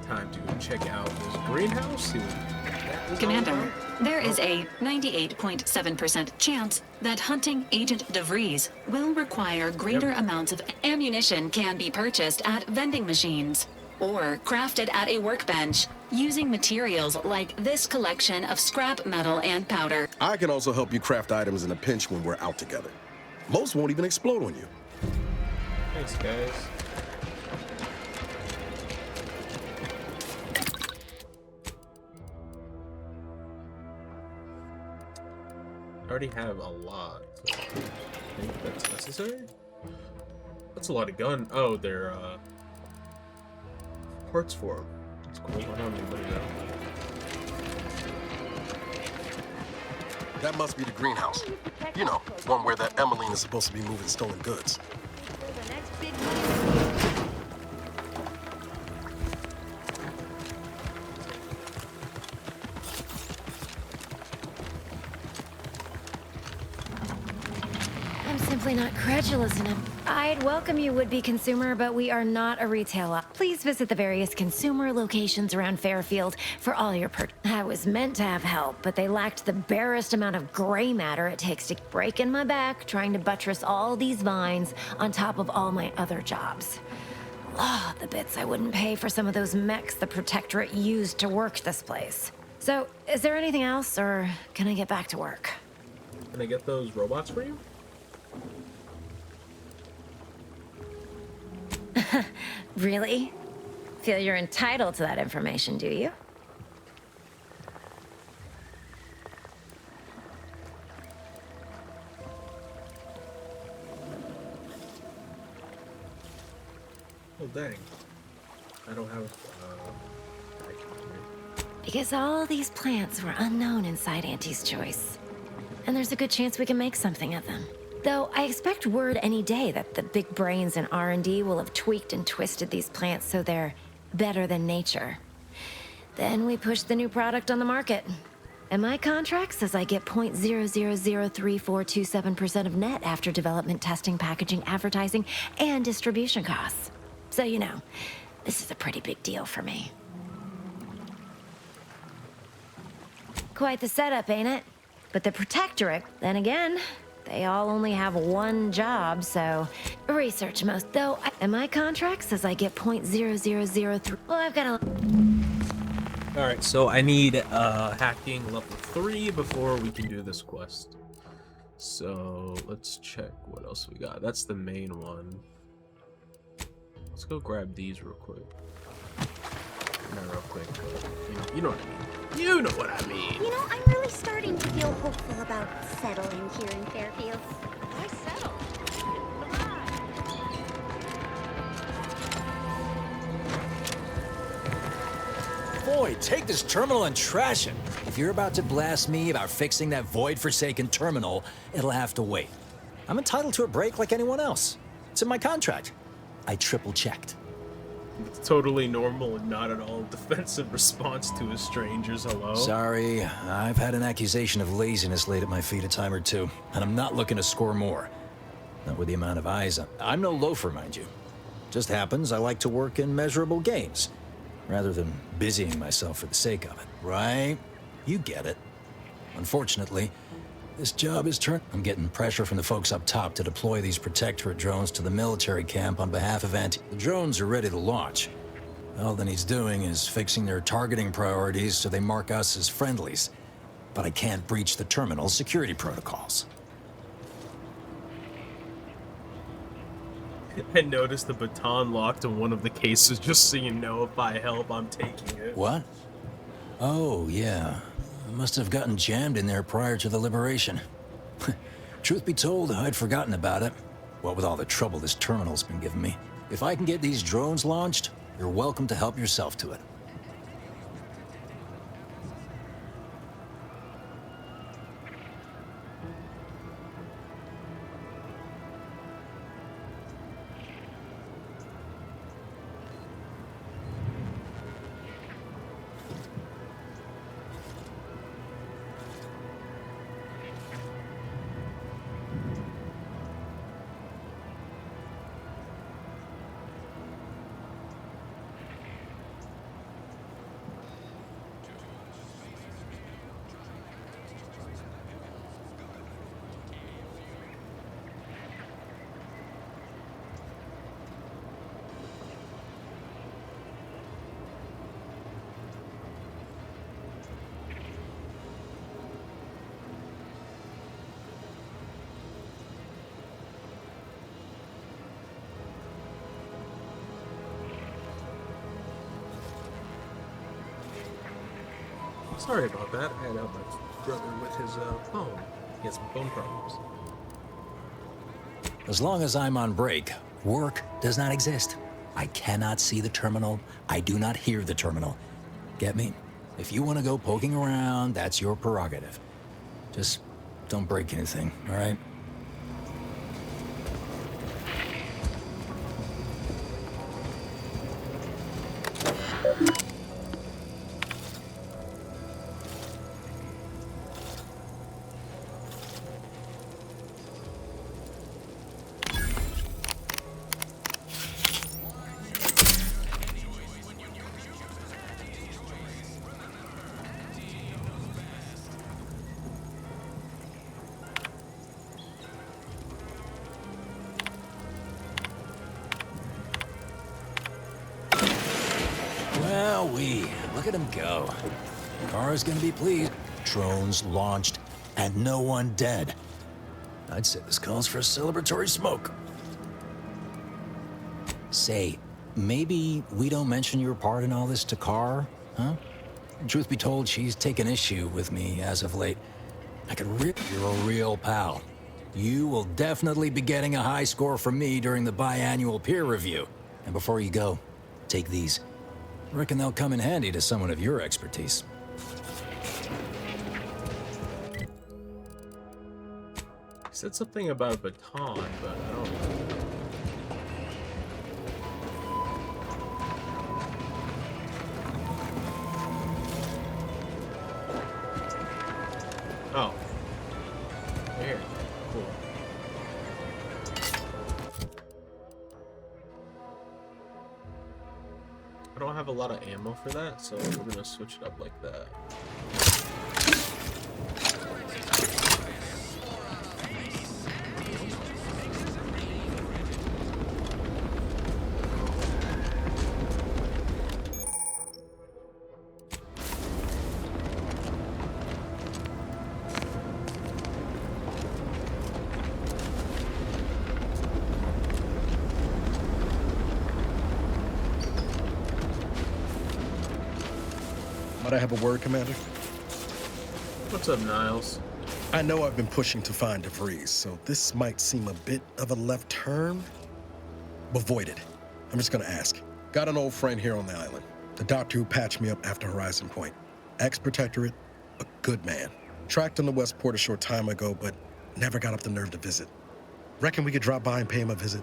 Time to check out this greenhouse. See what that is all Commander, about. there is Oh, a 98.7% chance that hunting Agent DeVries will require greater amounts of ammunition can be purchased at vending machines or crafted at a workbench using materials like this collection of scrap metal and powder. I can also help you craft items in a pinch when we're out together. Most won't even explode on you. thanks, guys. I already have a lot. So I think that's necessary. That's a lot of gun. Oh, they're parts for them. That's cool. I don't even know. That must be the greenhouse. You know, one where that Emmeline is supposed to be moving stolen goods. The next big I'm simply not credulous enough. I'd welcome you, would-be consumer, but we are not a retailer. Please visit the various consumer locations around Fairfield for all your I was meant to have help, but they lacked the barest amount of gray matter it takes to break in my back trying to buttress all these vines on top of all my other jobs. Ah, the bits I wouldn't pay for some of those mechs the Protectorate used to work this place. So, is there anything else, or can I get back to work? Can I get those robots for you? Really? Feel you're entitled to that information, do you? Oh dang! I don't have. Back here. Because all these plants were unknown inside Auntie's Choice. And there's a good chance we can make something of them. Though I expect word any day that the big brains in R&D will have tweaked and twisted these plants so they're better than nature. Then we push the new product on the market. And my contract says I get 0.003427% of net after development, testing, packaging, advertising, and distribution costs. So you know, this is a pretty big deal for me. Quite the setup, ain't it? But the Protectorate, then again, they all only have one job, so research most. Though, and my contract says I get 0.0003. Well, I've got a. All right, so I need hacking level 3 before we can do this quest. So let's check what else we got. That's the main one. Let's go grab these real quick. Not real quick, but you know what I mean. You know what I mean. You know, I'm really starting to feel hopeful about settling here in Fairfield. Why settle? Boy, take this terminal and trash it. If you're about to blast me about fixing that void-forsaken terminal, it'll have to wait. I'm entitled to a break like anyone else. It's in my contract. I triple-checked. It's totally normal and not at all defensive response to a stranger's hello. Sorry, I've had an accusation of laziness laid at my feet a time or two, and I'm not looking to score more. Not with the amount of eyes I'm no loafer, mind you. Just happens I like to work in measurable gains, rather than busying myself for the sake of it, right? You get it. Unfortunately, this job is I'm getting pressure from the folks up top to deploy these Protectorate drones to the military camp on behalf of The drones are ready to launch. All that needs doing is fixing their targeting priorities so they mark us as friendlies. But I can't breach the terminal's security protocols. I noticed the baton locked in one of the cases, just so you know. If I help, I'm taking it. What? Oh, yeah. I must have gotten jammed in there prior to the liberation. Truth be told, I'd forgotten about it. What with all the trouble this terminal's been giving me. If I can get these drones launched, you're welcome to help yourself to it. Sorry about that. I had my brother with his phone. He has some phone problems. As long as I'm on break, work does not exist. I cannot see the terminal. I do not hear the terminal. Get me? If you want to go poking around, that's your prerogative. Just don't break anything, all right? Wowee, look at him go. Car's gonna be pleased. Drones launched and no one dead. I'd say this calls for a celebratory smoke. Say, maybe we don't mention your part in all this to Car, huh? Truth be told, she's taken issue with me as of late. You're a real pal. You will definitely be getting a high score from me during the biannual peer review. And before you go, take these. I reckon they'll come in handy to someone of your expertise. He said something about a baton, but I don't know. Oh. There. Cool. I don't have a lot of ammo for that, so we're gonna switch it up like that. Might I have a word, Commander? What's up, Niles? I know I've been pushing to find DeVries, so this might seem a bit of a left turn. But void it. I'm just gonna ask. Got an old friend here on the island. The doctor who patched me up after Horizon Point. Ex-protectorate, a good man. Tracked him to Westport a short time ago, but never got up the nerve to visit. Reckon we could drop by and pay him a visit?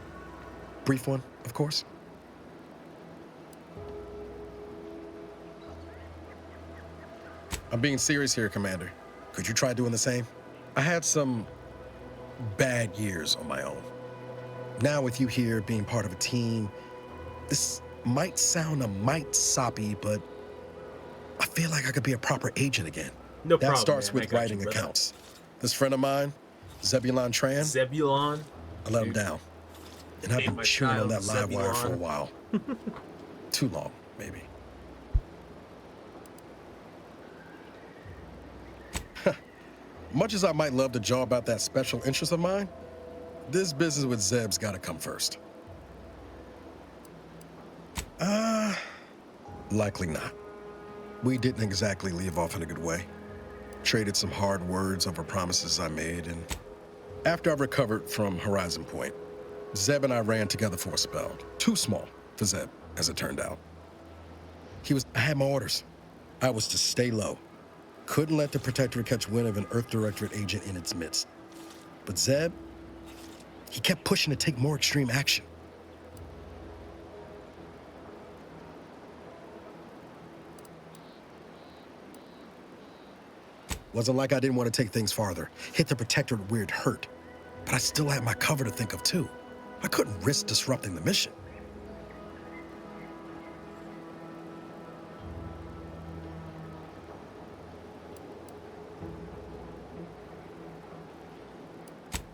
Brief one, of course. I'm being serious here, Commander. Could you try doing the same? I had some bad years on my own. Now with you here being part of a team, this might sound a mite soppy, but I feel like I could be a proper agent again. No That problem, starts man. I with got you, writing brother. accounts. This friend of mine, Zebulon Tran, Zebulon. I let him Dude. down. And I've Named been my chewing on child that live wire for a Zebulon. while. Too long, maybe. Much as I might love to jaw about that special interest of mine, this business with Zeb's gotta come first. Likely not. We didn't exactly leave off in a good way. Traded some hard words over promises I made, and after I recovered from Horizon Point, Zeb and I ran together for a spell. Too small for Zeb, as it turned out. I had my orders. I was to stay low. Couldn't let the Protectorate catch wind of an Earth Directorate agent in its midst. But Zeb, he kept pushing to take more extreme action. Wasn't like I didn't want to take things farther. Hit the Protectorate where it hurt. But I still had my cover to think of too. I couldn't risk disrupting the mission.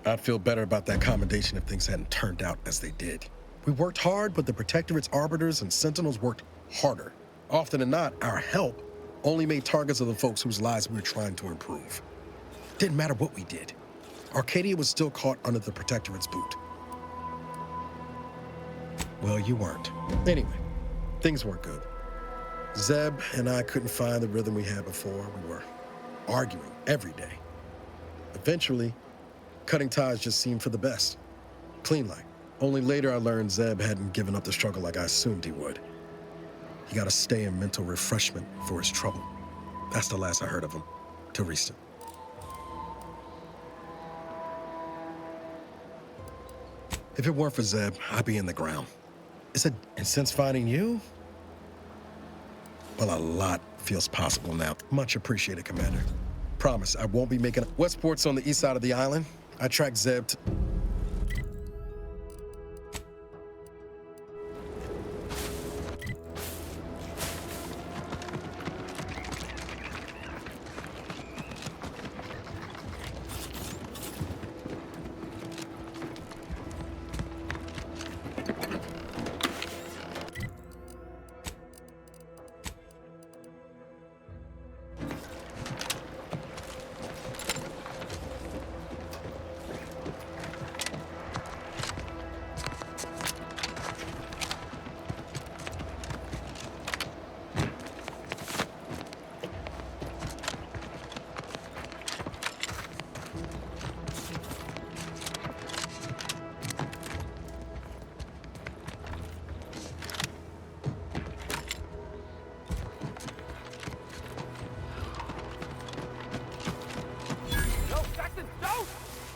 I'd feel better about that commendation if things hadn't turned out as they did. We worked hard, but the Protectorate's Arbiters and Sentinels worked harder. Often than not, our help only made targets of the folks whose lives we were trying to improve. Didn't matter what we did. Arcadia was still caught under the Protectorate's boot. Well, you weren't. Anyway, things weren't good. Zeb and I couldn't find the rhythm we had before. We were arguing every day. Eventually, cutting ties just seemed for the best. Clean like. Only later I learned Zeb hadn't given up the struggle like I assumed he would. He got to stay in mental refreshment for his trouble. That's the last I heard of him, till recent. If it weren't for Zeb, I'd be in the ground. And since finding you, well, a lot feels possible now. Much appreciated, Commander. Promise, I won't be making... Westport's on the east side of the island. I tracked Zeb to...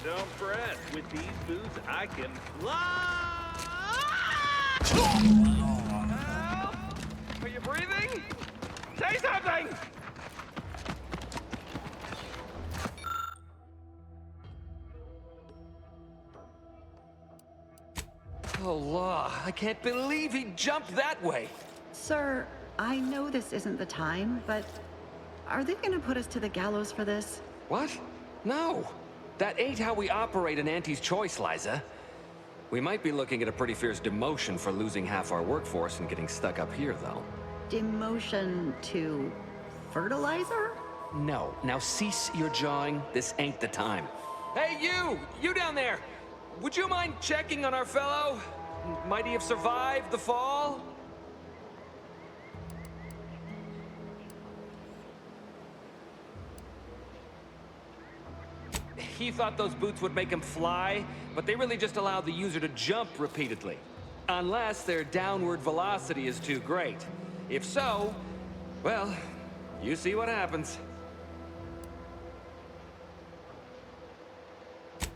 Don't fret. With these boots, I can fly! Help! Are you breathing? Say something! Oh, law. I can't believe he jumped that way. Sir, I know this isn't the time, but are they gonna put us to the gallows for this? What? No. That ain't how we operate in Auntie's Choice, Liza. We might be looking at a pretty fierce demotion for losing half our workforce and getting stuck up here, though. Demotion to fertilizer? No. Now cease your jawing. This ain't the time. Hey, you! You down there! Would you mind checking on our fellow? Might he have survived the fall? He thought those boots would make him fly, but they really just allow the user to jump repeatedly. Unless their downward velocity is too great. If so, well, you see what happens.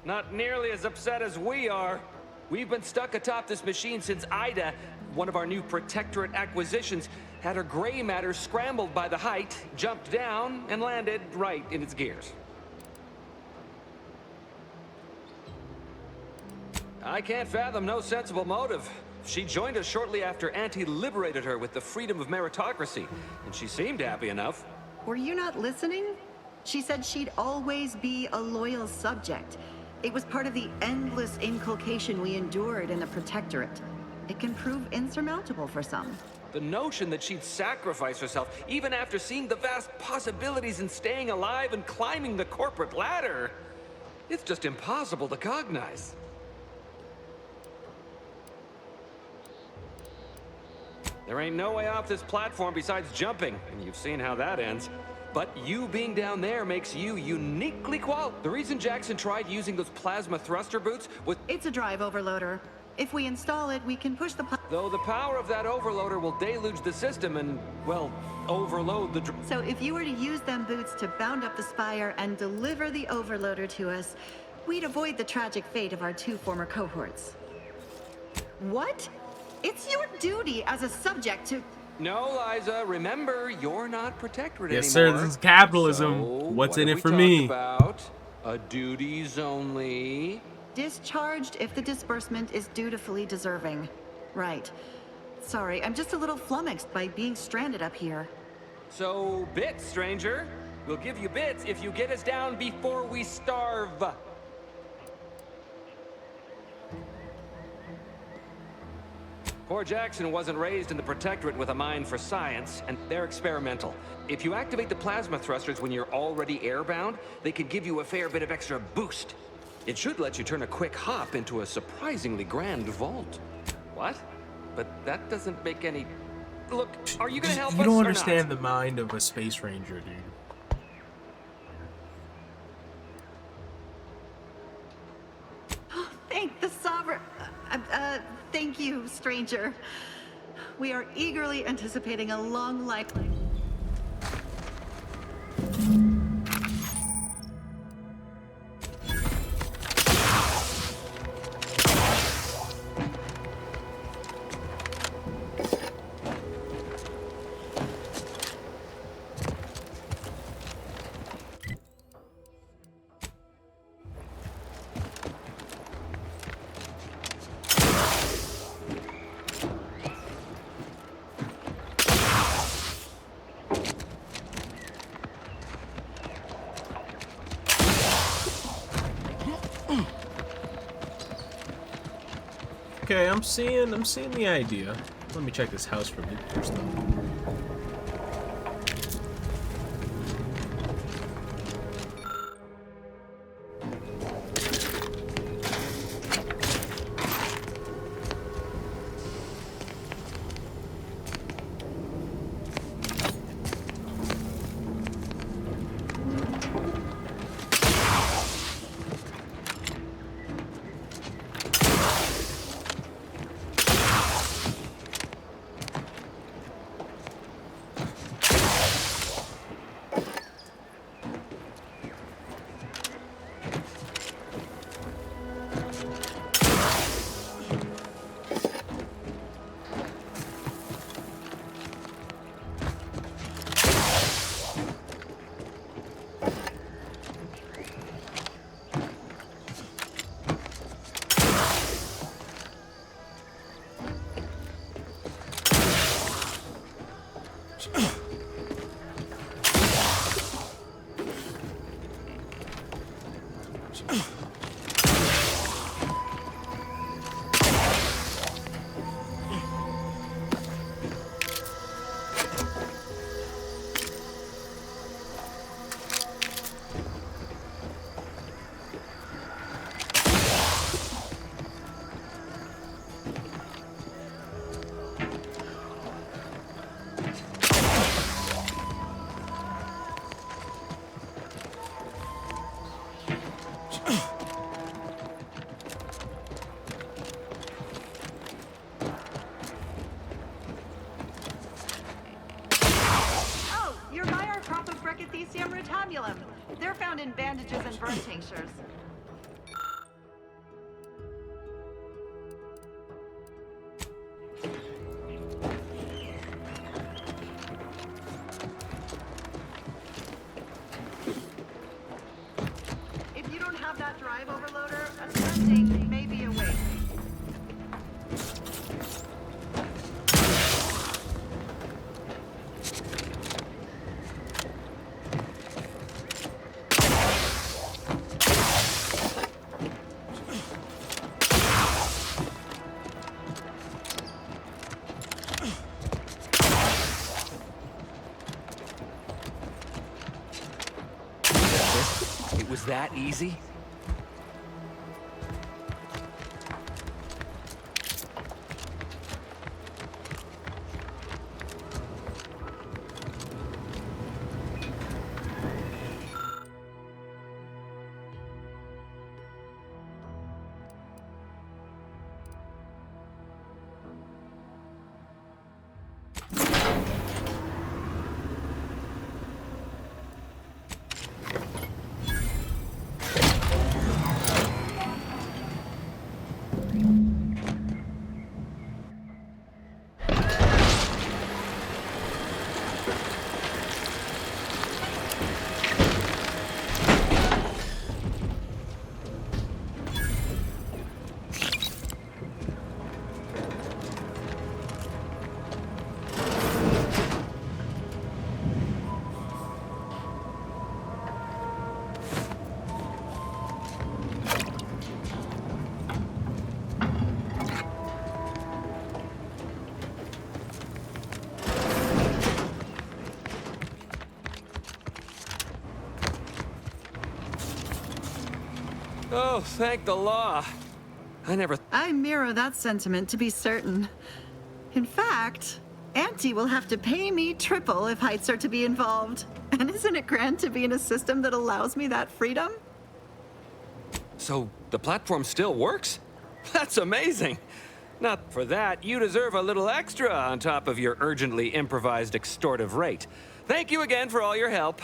Not nearly as upset as we are. We've been stuck atop this machine since Ida, one of our new Protectorate acquisitions, had her gray matter scrambled by the height, jumped down, and landed right in its gears. I can't fathom no sensible motive. She joined us shortly after Auntie liberated her with the freedom of meritocracy, and she seemed happy enough. Were you not listening? She said she'd always be a loyal subject. It was part of the endless inculcation we endured in the Protectorate. It can prove insurmountable for some. The notion that she'd sacrifice herself, even after seeing the vast possibilities in staying alive and climbing the corporate ladder, it's just impossible to cognize. There ain't no way off this platform besides jumping, and you've seen how that ends. But you being down there makes you uniquely qualified. The reason Jackson tried using those plasma thruster boots was... It's a drive overloader. If we install it, we can push the... Though the power of that overloader will deluge the system and, well, overload the... So if you were to use them boots to bound up the spire and deliver the overloader to us, we'd avoid the tragic fate of our 2 former cohorts. What? It's your duty as a subject to... No, Liza, remember, you're not Protectorate Yes, anymore. sir, this is capitalism. So, What's what in did it for we me? talk about? A duties only... Discharged if the disbursement is dutifully deserving. Right. Sorry, I'm just a little flummoxed by being stranded up here. So, bits, stranger. We'll give you bits if you get us down before we starve. Poor Jackson wasn't raised in the Protectorate with a mind for science, and they're experimental. If you activate the plasma thrusters when you're already airbound, they could give you a fair bit of extra boost. It should let you turn a quick hop into a surprisingly grand vault. What? But that doesn't make any... Look, are you gonna help us You don't or understand not? the mind of a space ranger, dude. Thank the Sovereign. Thank you, stranger. We are eagerly anticipating a long life. Okay, I'm seeing the idea. Let me check this house for loot first though. Rotabulum. They're found in bandages and burn tinctures. If you don't have that drive overloader, attempting may be a waste. It was that easy? Oh, thank the law. I never... I mirror that sentiment, to be certain. In fact, Auntie will have to pay me triple if heights are to be involved. And isn't it grand to be in a system that allows me that freedom? So, the platform still works? That's amazing! Not for that, you deserve a little extra on top of your urgently improvised extortive rate. Thank you again for all your help.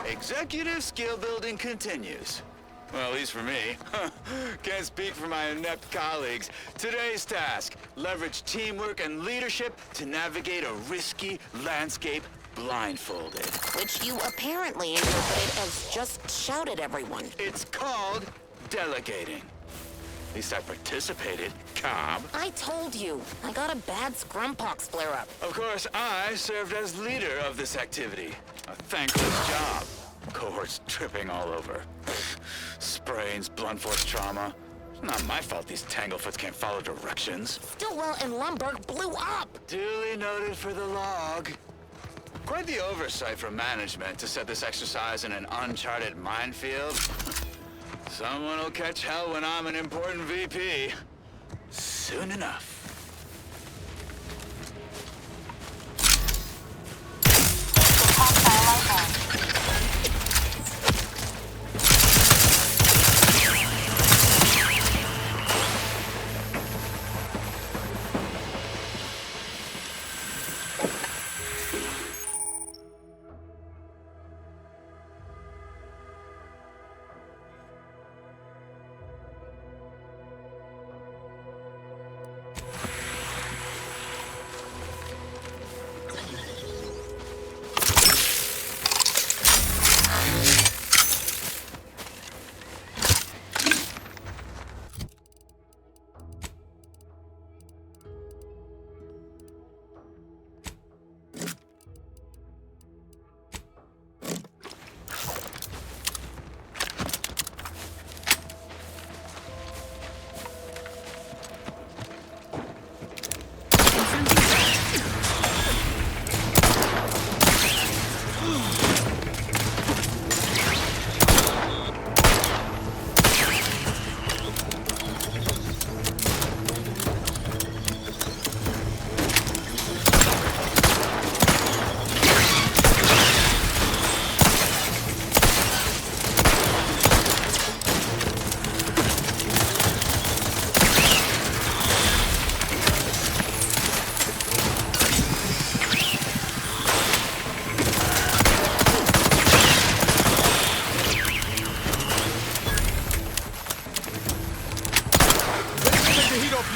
Executive skill building continues. Well, at least for me. Can't speak for my inept colleagues. Today's task, leverage teamwork and leadership to navigate a risky landscape blindfolded. Which you apparently interpreted as just shout at everyone. It's called delegating. At least I participated, Cobb. I told you. I got a bad scrumpox flare-up. Of course, I served as leader of this activity. A thankless job. Cohorts tripping all over. Sprains, blunt force trauma. It's not my fault these Tanglefoots can't follow directions. Stillwell and Lumberg blew up! Duly noted for the log. Quite the oversight from management to set this exercise in an uncharted minefield. Someone will catch hell when I'm an important VP. Soon enough.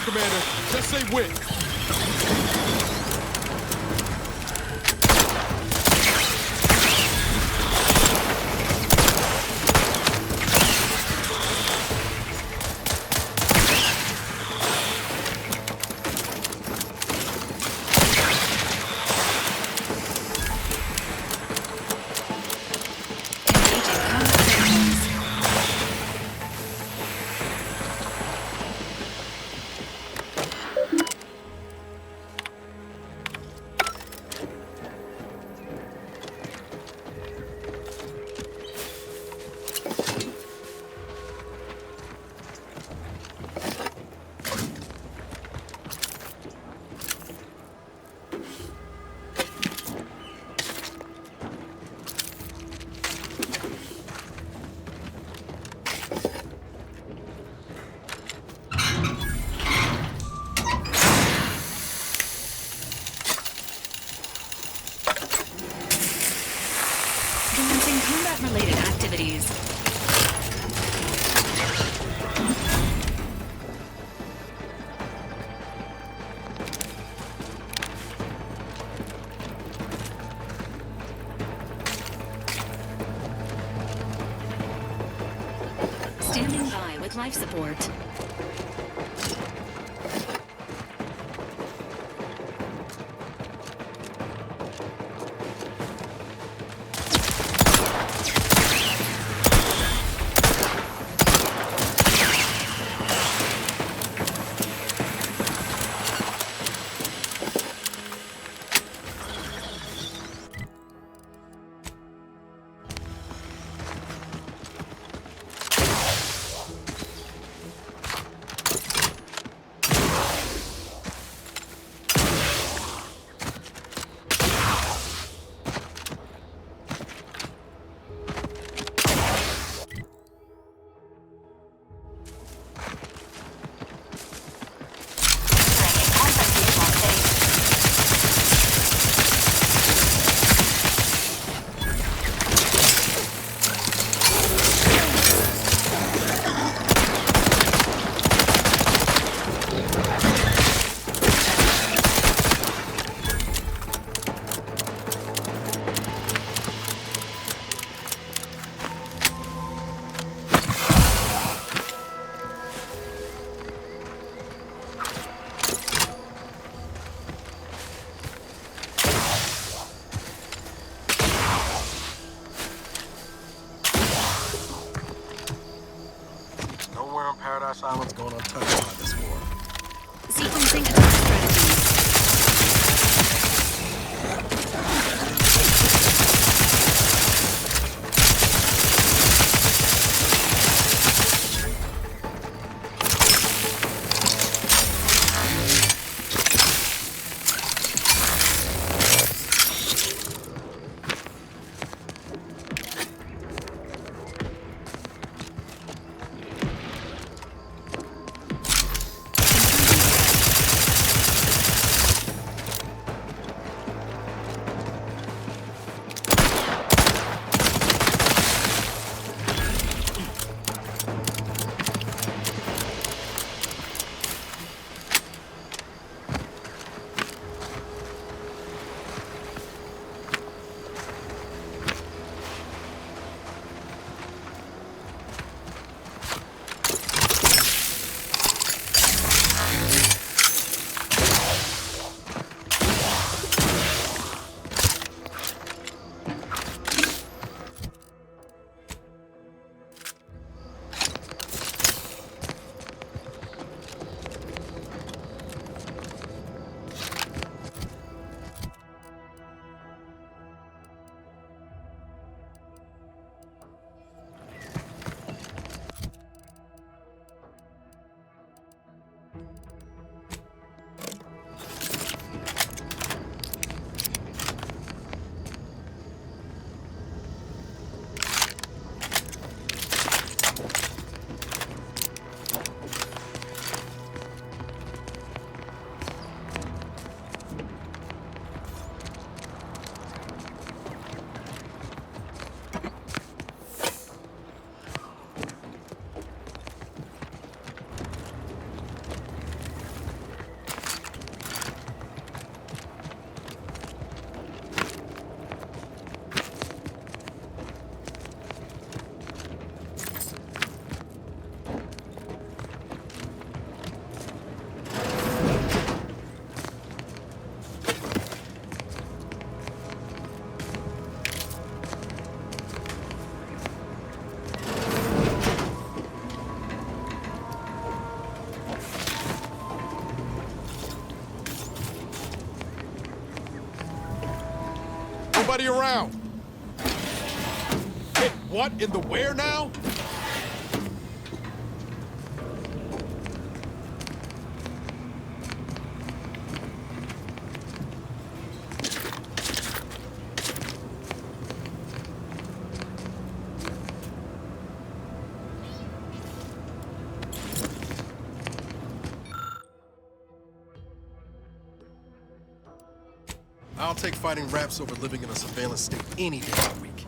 Commander. Just say when. combat-related activities. Standing by with life support. Nowhere on Paradise Island's going untouched by this war. Sequencing attack strategies. Nobody around. Hit what in the where now? I'll take fighting raps over living in a surveillance state any day of the week.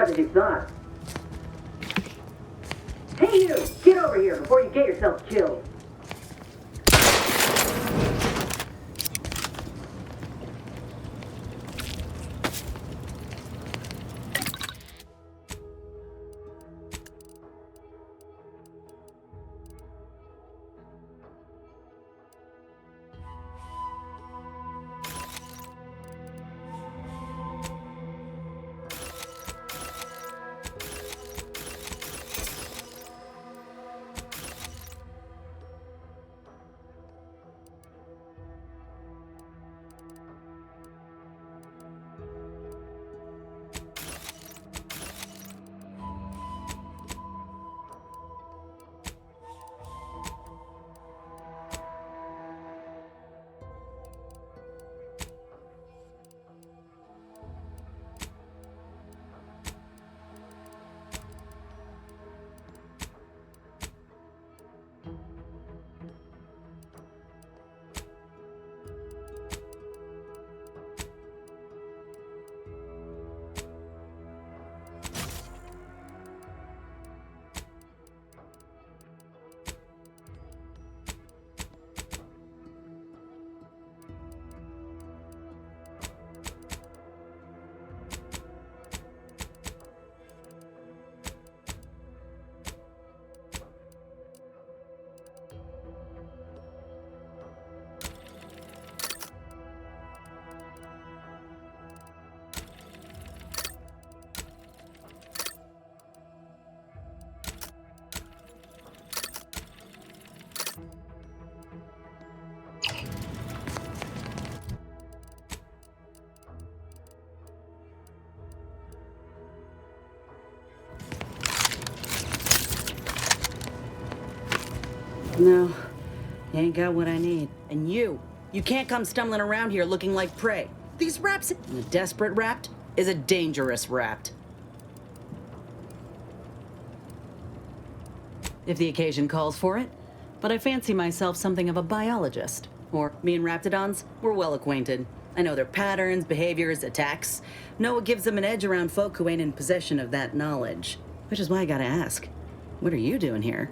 bad as you thought. Hey you! Get over here before you get yourself killed! No, you ain't got what I need. And you can't come stumbling around here looking like prey. These raps, a desperate rapt is a dangerous rapt. If the occasion calls for it, but I fancy myself something of a biologist. Or me and raptidons, we're well acquainted. I know their patterns, behaviors, attacks. Know what gives them an edge around folk who ain't in possession of that knowledge. Which is why I gotta ask, what are you doing here?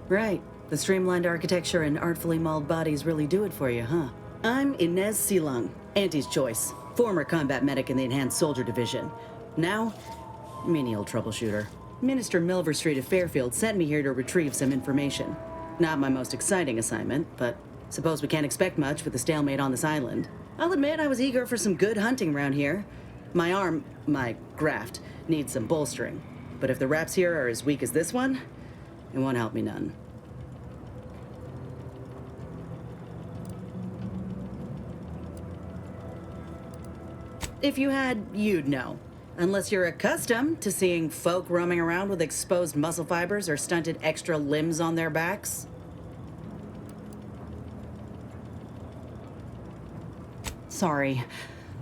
Right. The streamlined architecture and artfully mauled bodies really do it for you, huh? I'm Inez Silung, Auntie's choice. Former combat medic in the Enhanced Soldier Division. Now, menial troubleshooter. Minister Milver Street of Fairfield sent me here to retrieve some information. Not my most exciting assignment, but suppose we can't expect much with the stalemate on this island. I'll admit I was eager for some good hunting around here. My graft, needs some bolstering. But if the raps here are as weak as this one, it won't help me none. If you had, you'd know. Unless you're accustomed to seeing folk roaming around with exposed muscle fibers or stunted extra limbs on their backs. Sorry.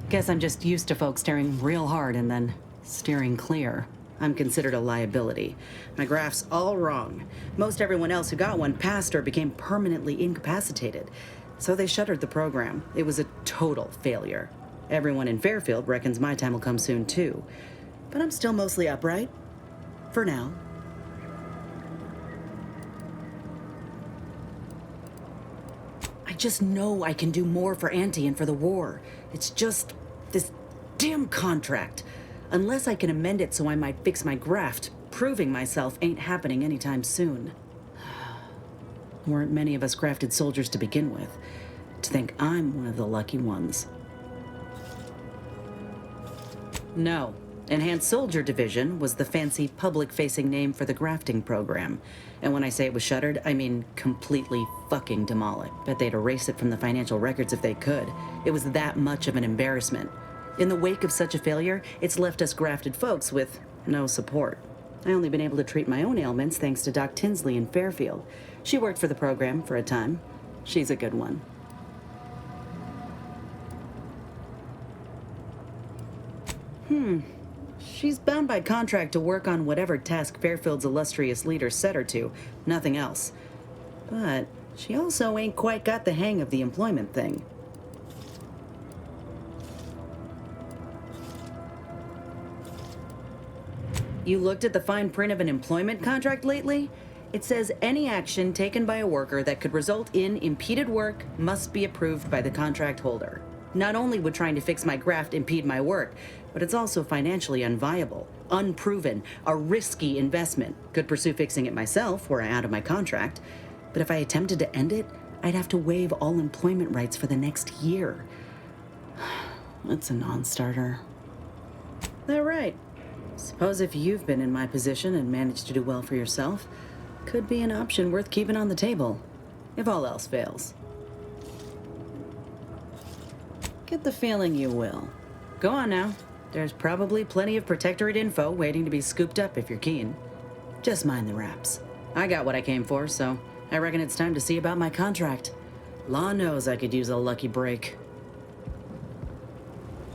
Guess I'm just used to folks staring real hard and then steering clear. I'm considered a liability. My graph's all wrong. Most everyone else who got one passed or became permanently incapacitated. So they shuttered the program. It was a total failure. Everyone in Fairfield reckons my time will come soon too. But I'm still mostly upright. For now. I just know I can do more for Auntie and for the war. It's just this damn contract. Unless I can amend it so I might fix my graft, proving myself ain't happening anytime soon. Weren't many of us grafted soldiers to begin with. To think I'm one of the lucky ones. No. Enhanced Soldier Division was the fancy public-facing name for the grafting program. And when I say it was shuttered, I mean completely fucking demolished. Bet they'd erase it from the financial records if they could. It was that much of an embarrassment. In the wake of such a failure, it's left us grafted folks with no support. I only been able to treat my own ailments thanks to Doc Tinsley in Fairfield. She worked for the program for a time. She's a good one. She's bound by contract to work on whatever task Fairfield's illustrious leader set her to, nothing else. But she also ain't quite got the hang of the employment thing. You looked at the fine print of an employment contract lately? It says any action taken by a worker that could result in impeded work must be approved by the contract holder. Not only would trying to fix my graft impede my work, but it's also financially unviable, unproven, a risky investment. Could pursue fixing it myself were I out of my contract, but if I attempted to end it, I'd have to waive all employment rights for the next year. That's a non-starter. That right. Suppose if you've been in my position and managed to do well for yourself, could be an option worth keeping on the table, if all else fails. Get the feeling you will. Go on now. There's probably plenty of Protectorate info waiting to be scooped up if you're keen. Just mind the wraps. I got what I came for, so I reckon it's time to see about my contract. Law knows I could use a lucky break.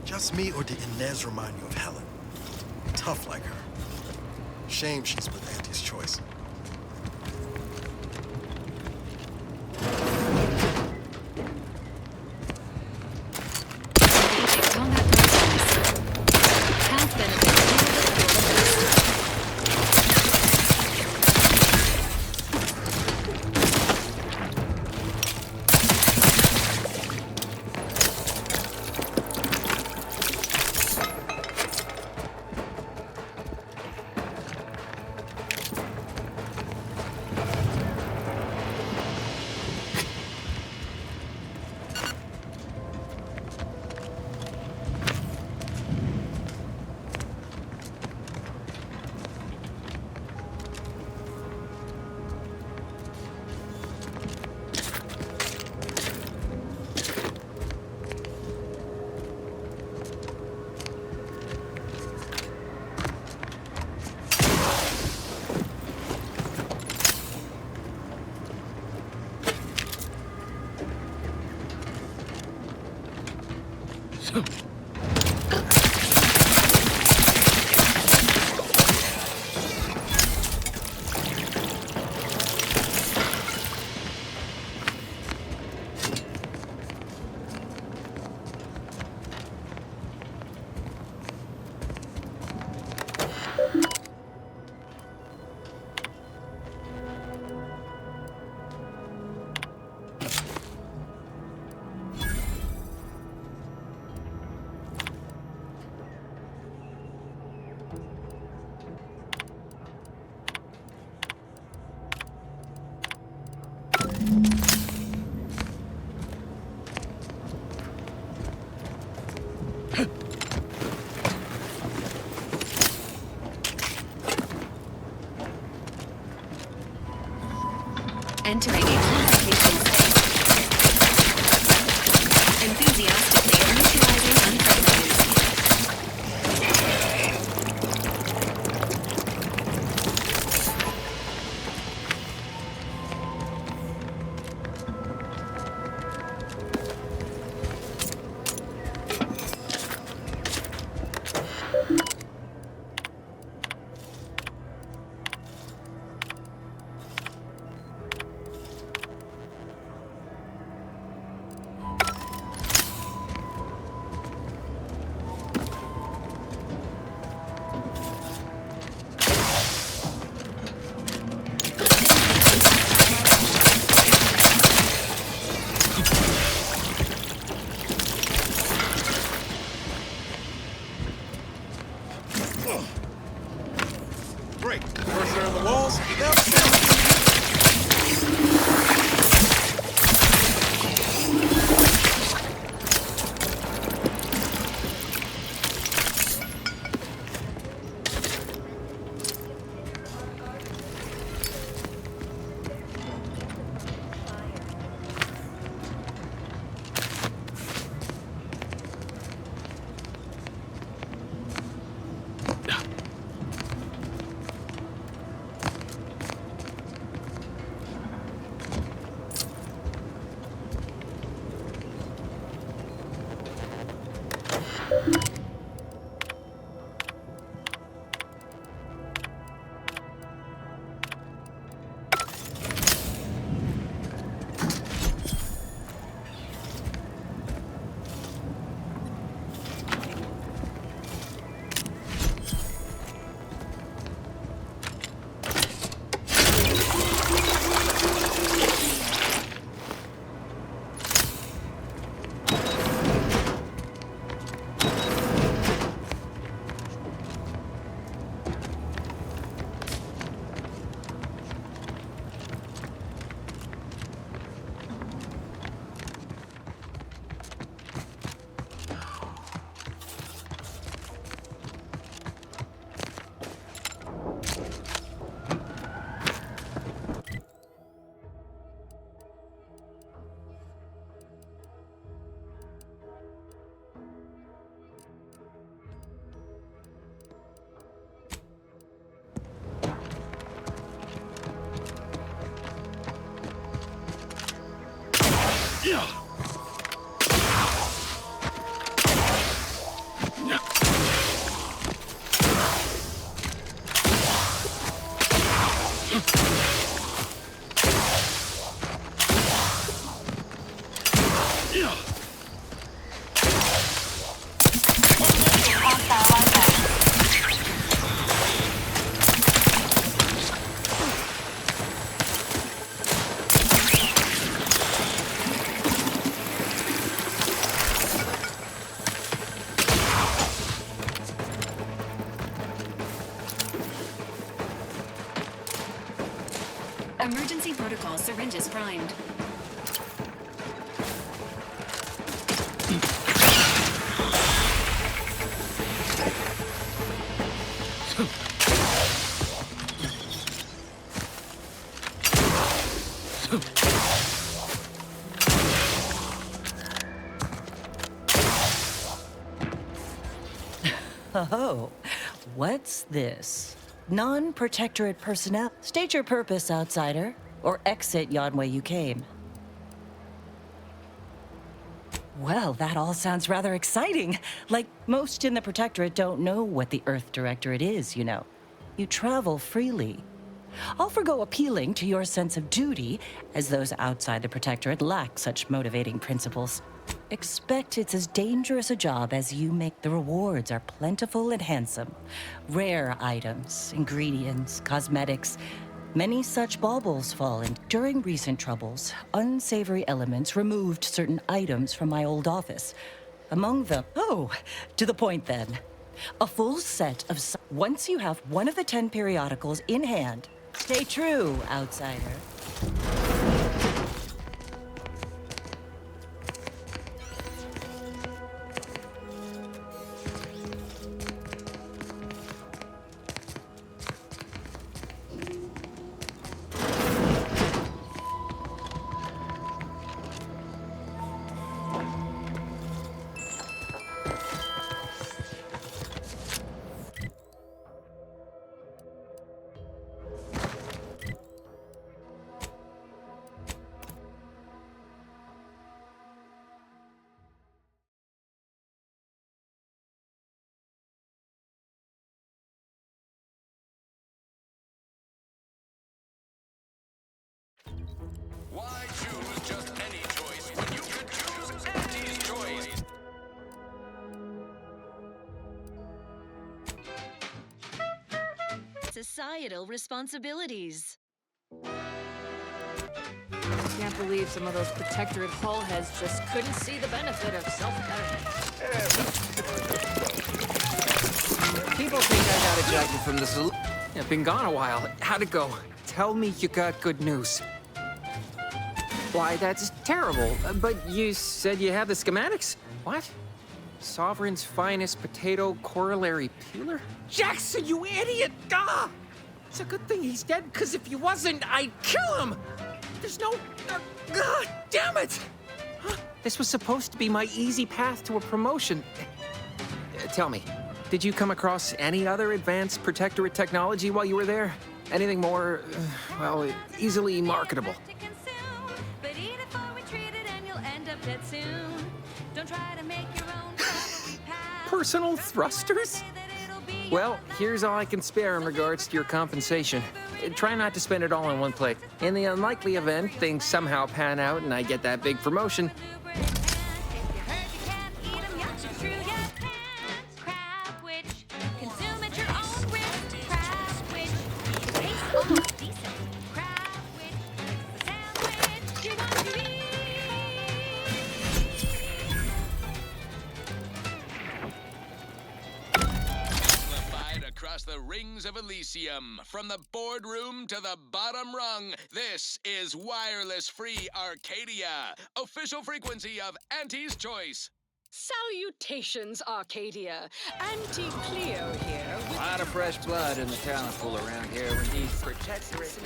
Just me, or did Inez remind you of Helen? Tough like her. Shame she's with Auntie's Choice. Entering a complication state. Enthusiastically initializing uncertainties. Great. Cursor on the walls. Now Emergency protocol syringes primed. Oh, what's this? Non-protectorate personnel. State your purpose, outsider, or exit yon way you came. Well, that all sounds rather exciting. Like, most in the Protectorate don't know what the Earth Directorate is, you know. You travel freely. I'll forgo appealing to your sense of duty, as those outside the Protectorate lack such motivating principles. Expect it's as dangerous a job as you make. The rewards are plentiful and handsome. Rare items, ingredients, cosmetics. Many such baubles fall in. During recent troubles, unsavory elements removed certain items from my old office. Among them... Oh, to the point then. A full set of... Once you have one of the 10 periodicals in hand, stay true, outsider. Why choose just any choice when you could choose Auntie's choice? Societal responsibilities. Can't believe some of those Protectorate hull heads just couldn't see the benefit of self-government. People think I got ejected from the salute. I've been gone a while. How'd it go? Tell me you got good news. Why, that's terrible. But you said you had the schematics? What? Sovereign's finest potato corollary peeler? Jackson, you idiot! Ah! It's a good thing he's dead, because if he wasn't, I'd kill him! There's no... God damn it! Huh? This was supposed to be my easy path to a promotion. Tell me, did you come across any other advanced Protectorate technology while you were there? Anything more, well, easily marketable? Personal thrusters? Well, here's all I can spare in regards to your compensation. Try not to spend it all on one plate. In the unlikely event things somehow pan out and I get that big promotion, the rings of Elysium. From the boardroom to the bottom rung, this is Wireless Free Arcadia, official frequency of Auntie's Choice. Salutations, Arcadia. Auntie Cleo here. A lot of fresh blood in the talent pool around here when these Protectorate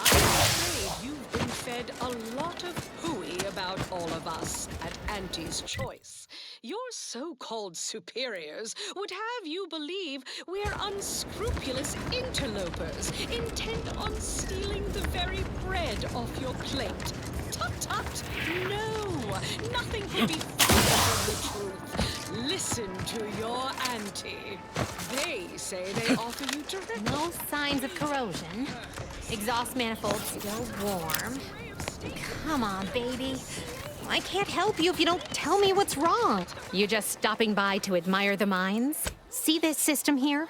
I'm afraid you've been fed a lot of hooey about all of us at Auntie's Choice. Your so-called superiors would have you believe we're unscrupulous interlopers, intent on stealing the very bread off your plate. Tut-tut! No! Nothing can be further from the truth. Listen to your auntie. They say they offer you direct... No signs of corrosion. Exhaust manifold still warm. Come on, baby. I can't help you if you don't tell me what's wrong. You just stopping by to admire the mines? See this system here?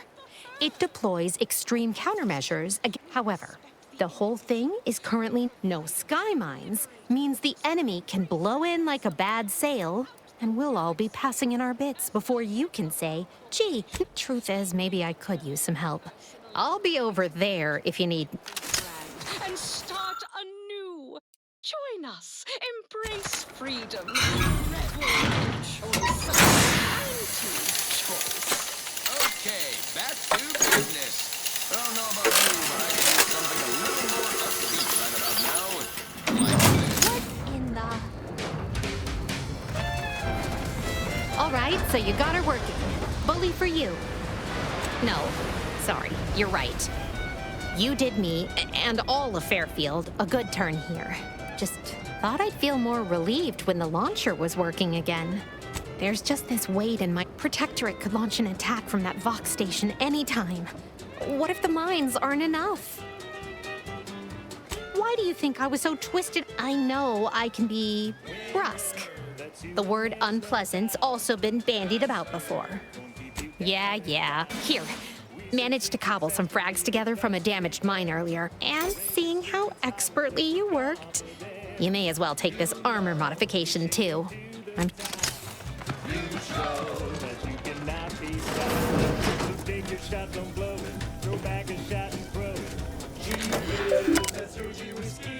It deploys extreme countermeasures. However, the whole thing is currently no sky mines, means the enemy can blow in like a bad sail, and we'll all be passing in our bits before you can say, gee, truth is, maybe I could use some help. I'll be over there if you need... and start anew. Join us. Embrace freedom. Revel in choice. Anti-choice. Okay, back to business. I don't know about you, but I can do something a little more upbeat right about now. Like this. What in the... All right, so you got her working. Bully for you. No, sorry, you're right. You did me, and all of Fairfield, a good turn here. Just thought I'd feel more relieved when the launcher was working again. There's just this weight in my Protectorate could launch an attack from that Vox station anytime. What if the mines aren't enough? Why do you think I was so twisted? I know I can be brusque. The word unpleasant's also been bandied about before. Yeah. Here. Managed to cobble some frags together from a damaged mine earlier, and seeing how expertly you worked, you may as well take this armor modification too. I'm... You show that you cannot be stopped. So take your shot, don't blow it. Throw back a shot and throw it. That's her whiskey.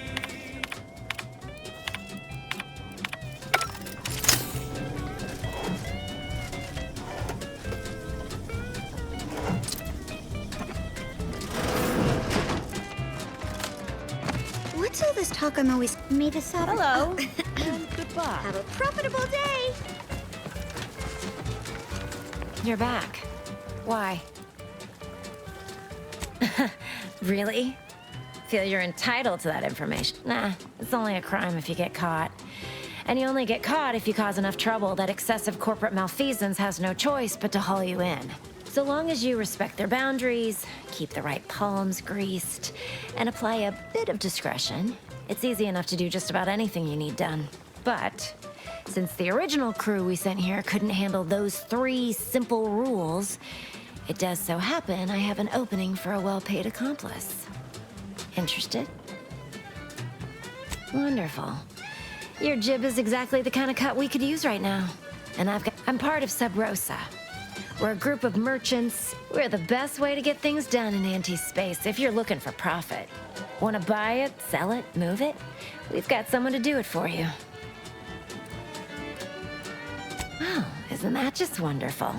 What's all this talk I'm always... May the sub... Hello. And goodbye. Have a profitable day! You're back. Why? Really? Feel you're entitled to that information? Nah, it's only a crime if you get caught. And you only get caught if you cause enough trouble that excessive corporate malfeasance has no choice but to haul you in. So long as you respect their boundaries, keep the right palms greased, and apply a bit of discretion, it's easy enough to do just about anything you need done. But since the original crew we sent here couldn't handle those 3 simple rules, it does so happen I have an opening for a well-paid accomplice. Interested? Wonderful. Your jib is exactly the kind of cut we could use right now. And I'm part of Sub Rosa. We're a group of merchants. We're the best way to get things done in anti-space if you're looking for profit. Want to buy it, sell it, move it? We've got someone to do it for you. Oh, isn't that just wonderful?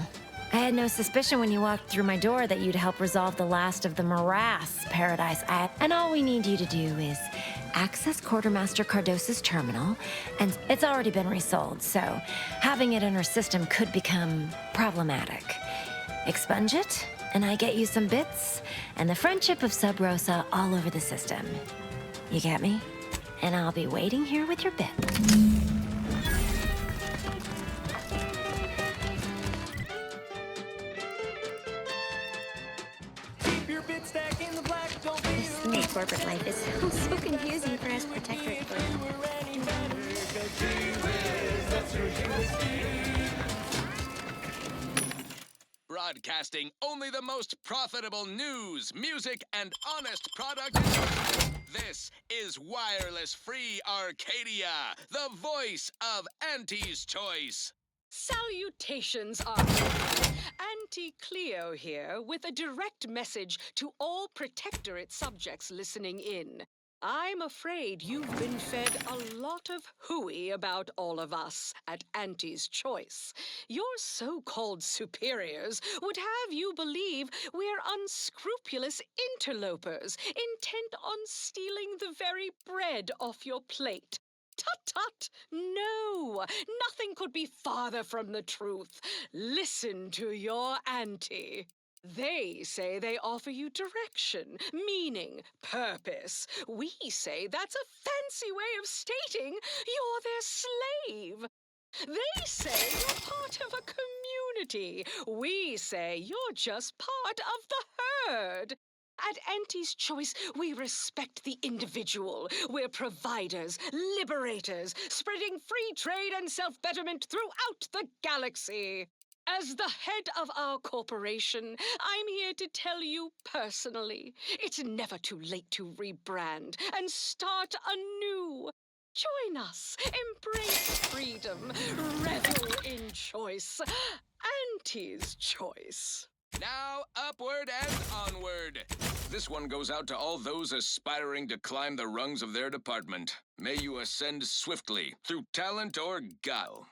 I had no suspicion when you walked through my door that you'd help resolve the last of the morass Paradise I... And all we need you to do is access Quartermaster Cardos's terminal, and it's already been resold, so having it in her system could become problematic. Expunge it, and I get you some bits, and the friendship of Sub Rosa all over the system. You get me? And I'll be waiting here with your bits. This new corporate life is so confusing for us Protectorate folk. Broadcasting only the most profitable news, music, and honest product. This is Wireless Free Arcadia, the voice of Auntie's Choice. Salutations, Arthur. Auntie Cleo here with a direct message to all Protectorate subjects listening in. I'm afraid you've been fed a lot of hooey about all of us at Auntie's Choice. Your so-called superiors would have you believe we're unscrupulous interlopers, intent on stealing the very bread off your plate. Tut-tut! No! Nothing could be farther from the truth. Listen to your auntie. They say they offer you direction, meaning, purpose. We say that's a fancy way of stating you're their slave. They say you're part of a community. We say you're just part of the herd. At Auntie's Choice, we respect the individual. We're providers, liberators, spreading free trade and self-betterment throughout the galaxy. As the head of our corporation, I'm here to tell you personally, it's never too late to rebrand and start anew. Join us, embrace freedom, revel in choice. Auntie's Choice. Now, upward and onward. This one goes out to all those aspiring to climb the rungs of their department. May you ascend swiftly, through talent or guile.